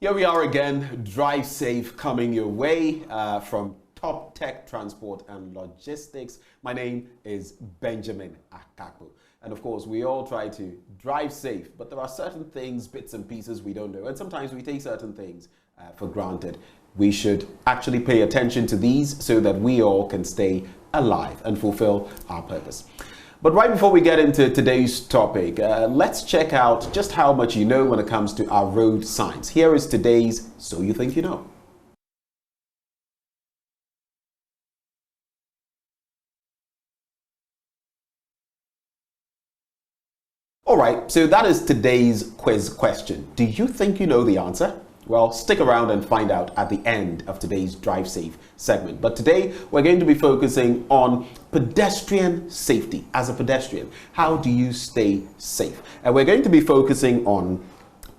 Here we are again, Drive Safe coming your way from Top Tech Transport and Logistics. My name is Benjamin Akakpo. And of course, we all try to drive safe, but there are certain things, bits and pieces we don't know. And sometimes we take certain things for granted. We should actually pay attention to these so that we all can stay alive and fulfill our purpose. But right before we get into today's topic, let's check out just how much you know when it comes to our road signs. Here is today's So You Think You Know. All right, so that is today's quiz question. Do you think you know the answer? Well, stick around and find out at the end of today's Drive Safe segment. But today, we're going to be focusing on pedestrian safety. As a pedestrian, how do you stay safe? And we're going to be focusing on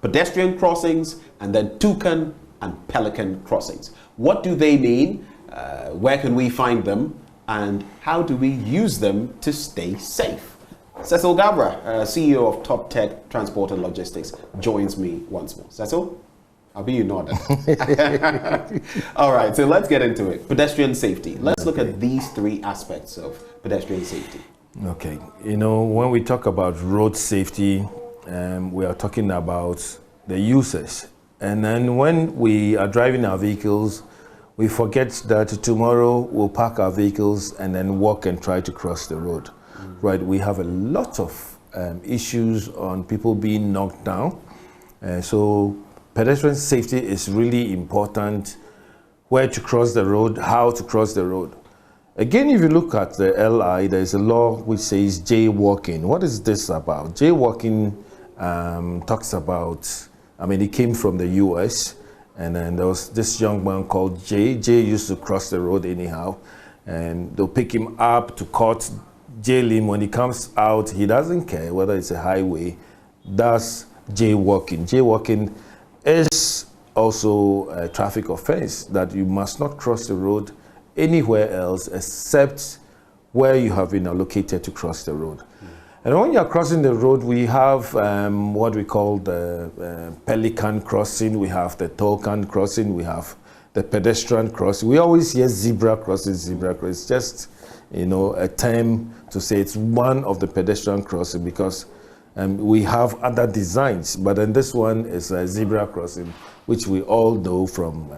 pedestrian crossings and then toucan and pelican crossings. What do they mean? Where can we find them? And how do we use them to stay safe? Cecil Gabra, CEO of Top Tech Transport and Logistics, joins me once more. Cecil? I'll be you nodding. All right, so let's get into it. Pedestrian safety. Let's look at these three aspects of pedestrian safety. Okay, you know, when we talk about road safety, we are talking about the users. And then when we are driving our vehicles, we forget that tomorrow we'll park our vehicles and then walk and try to cross the road. Right, we have a lot of issues on people being knocked down. So pedestrian safety is really important. Where to cross the road, how to cross the road. Again, if you look at the LI, there's a law which says jaywalking. What is this about? Jaywalking talks about, it came from the US, and then there was this young man called Jay. Jay used to cross the road anyhow, and they'll pick him up to court, jail him. When he comes out, he doesn't care whether it's a highway. That's jaywalking. Jaywalking is also a traffic offense, that you must not cross the road anywhere else except where you have been allocated to cross the road. And when you're crossing the road, we have what we call the pelican crossing, we have the toucan crossing, we have the pedestrian crossing. We always hear zebra crossing, zebra crossing. It's just, a term to say it's one of the pedestrian crossing, because we have other designs, but then this one is a zebra crossing, which we all know from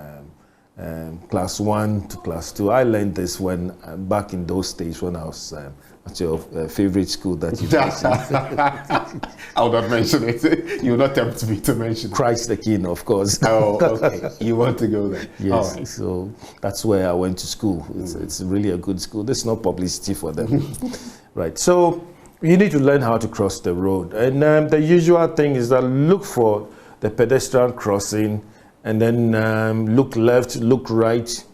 class 1 to class 2. I learned this when back in those days when I was at your favorite school that you mentioned. I will not mention it. You will not tempt me to mention it. Christ the King, of course. Oh, okay. You want to go there? Yes. All right. So that's where I went to school. It's really a good school. There's no publicity for them. Right. So you need to learn how to cross the road. And the usual thing is that look for the pedestrian crossing, and then look left, look right,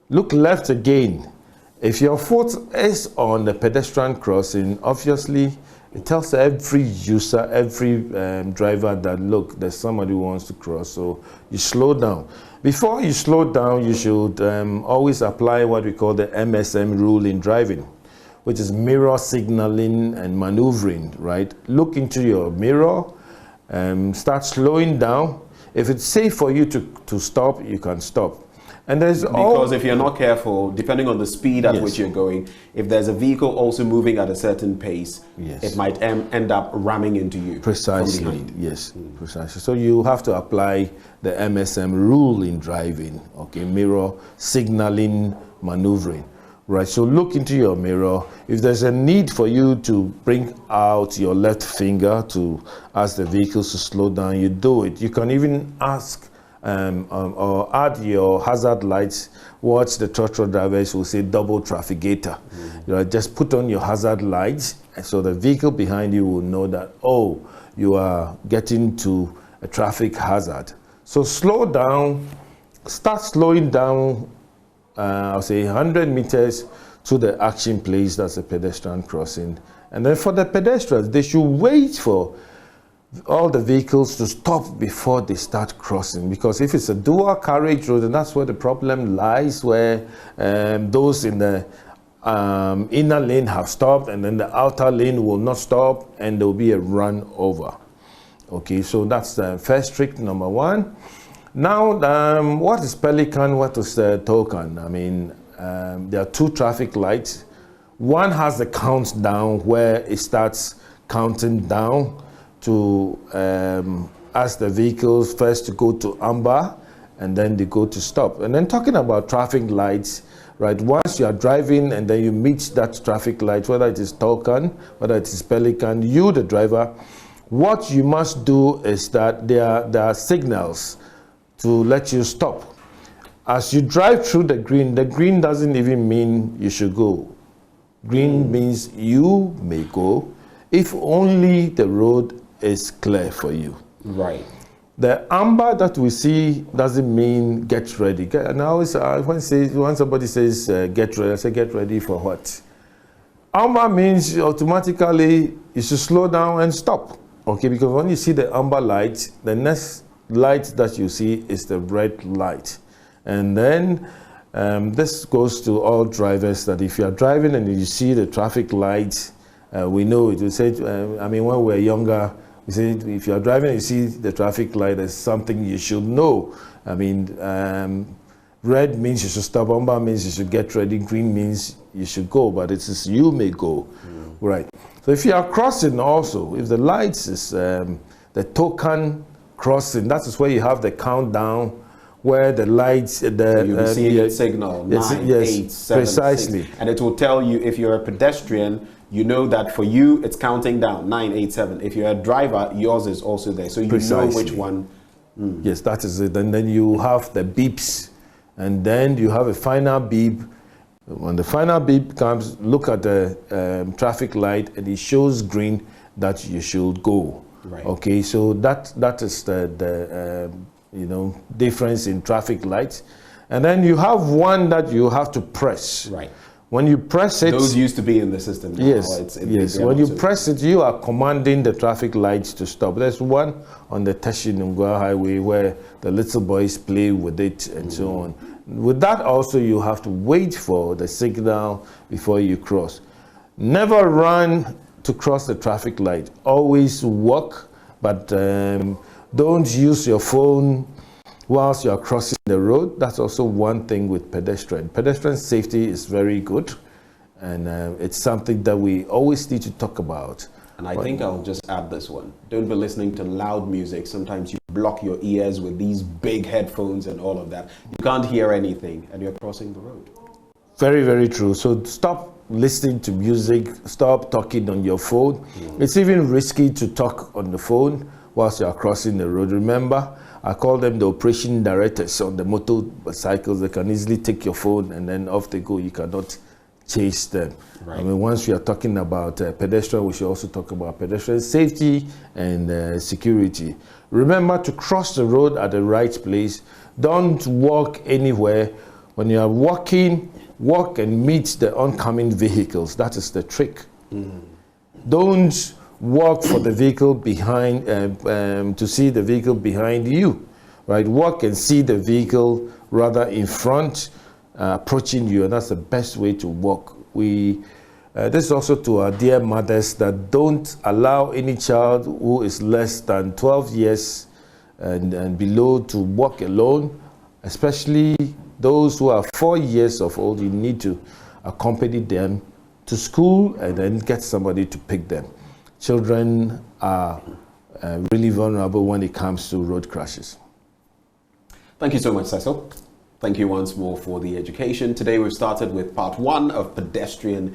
look left again. If your foot is on the pedestrian crossing, obviously it tells every user, every driver that, look, there's somebody who wants to cross, so you slow down. Before you slow down, you should always apply what we call the MSM rule in driving, which is mirror signaling and maneuvering, right? Look into your mirror, start slowing down. If it's safe for you to stop, you can stop. And there's because if you're not careful, depending on the speed at which you're going, if there's a vehicle also moving at a certain pace, it might end up ramming into you. Precisely, yes, precisely. So you have to apply the MSM rule in driving, okay? Mirror signaling, maneuvering. Right, so look into your mirror. If there's a need for you to bring out your left finger to ask the vehicles to slow down, you do it. You can even ask or add your hazard lights. Watch the trotro drivers will say double trafficator. Just put on your hazard lights, and so the vehicle behind you will know that, oh, you are getting to a traffic hazard. So slow down, start slowing down. I'll say 100 meters to the action place, that's a pedestrian crossing. And then for the pedestrians, they should wait for all the vehicles to stop before they start crossing, because if it's a dual carriage road, and that's where the problem lies, where those in the inner lane have stopped and then the outer lane will not stop, and there will be a run over. Okay, so that's the first trick, number one. Now, what is pelican? What is token? I mean, there are two traffic lights. One has the countdown where it starts counting down to ask the vehicles first to go to amber, and then they go to stop. And then talking about traffic lights, right? Once you are driving and then you meet that traffic light, whether it is token, whether it is pelican, you, the driver, what you must do is that there are signals to let you stop. As you drive through the green doesn't even mean you should go. Green means you may go if only the road is clear for you. Right. The amber that we see doesn't mean get ready. And I always, when somebody says get ready, I say get ready for what? Amber means automatically you should slow down and stop. Okay, because when you see the amber light, the next light that you see is the red light. And then this goes to all drivers that if you are driving and you see the traffic lights, we know it. We say, I mean, when we were younger, we say if you are driving and you see the traffic light, there's something you should know. I mean, red means you should stop, amber means you should get ready, green means you should go, but it says you may go. Right. So if you are crossing also, if the lights is the token crossing, that is where you have the countdown, where the lights, you will see a signal, 9, yes, 8, 7, precisely. 6. And it will tell you if you're a pedestrian, you know that for you, it's counting down, 9, 8, 7. If you're a driver, yours is also there. So you know which one. Yes, that is it. And then you have the beeps, and then you have a final beep. When the final beep comes, look at the traffic light, and it shows green that you should go. Right. Okay, so that is the difference in traffic lights. And then you have one that you have to press. Right. When you press it, those used to be in the system now. Yes, yes. When you press it, you are commanding the traffic lights to stop. There's one on the Teshinungwa Highway where the little boys play with it and so on. With that also, you have to wait for the signal before you cross. Never run to cross the traffic light. Always walk, but don't use your phone whilst you are crossing the road. That's also one thing with pedestrian. Pedestrian safety is very good, and it's something that we always need to talk about. And I think I'll just add this one. Don't be listening to loud music. Sometimes you block your ears with these big headphones and all of that. You can't hear anything, and you're crossing the road. Very, very true. So stop listening to music. Stop talking on your phone. It's even risky to talk on the phone whilst you are crossing the road. Remember, I call them the operation directors on the motorcycles. They can easily take your phone and then off they go. You cannot chase them. Right. I mean, once we are talking about pedestrian, we should also talk about pedestrian safety and security. Remember to cross the road at the right place. Don't walk anywhere. When you are walking, walk and meet the oncoming vehicles. That is the trick. Don't walk for the vehicle behind, to see the vehicle behind you, right? Walk and see the vehicle rather in front, approaching you, and that's the best way to walk. This is also to our dear mothers that don't allow any child who is less than 12 years and below to walk alone, especially those who are 4 years of old. You need to accompany them to school and then get somebody to pick them. Children are really vulnerable when it comes to road crashes. Thank you so much, Cecil. Thank you once more for the education. Today we've started with part 1 of pedestrian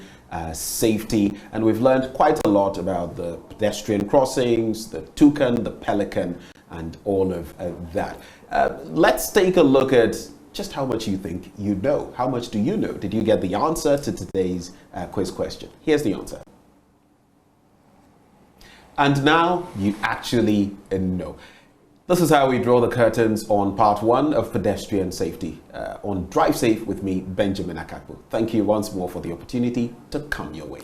safety, and we've learned quite a lot about the pedestrian crossings, the toucan, the pelican, and all of that. Let's take a look at just how much you think you know. How much do you know? Did you get the answer to today's quiz question? Here's the answer. And now you actually know. This is how we draw the curtains on part 1 of pedestrian safety on Drive Safe with me, Benjamin Akakpo. Thank you once more for the opportunity to come your way.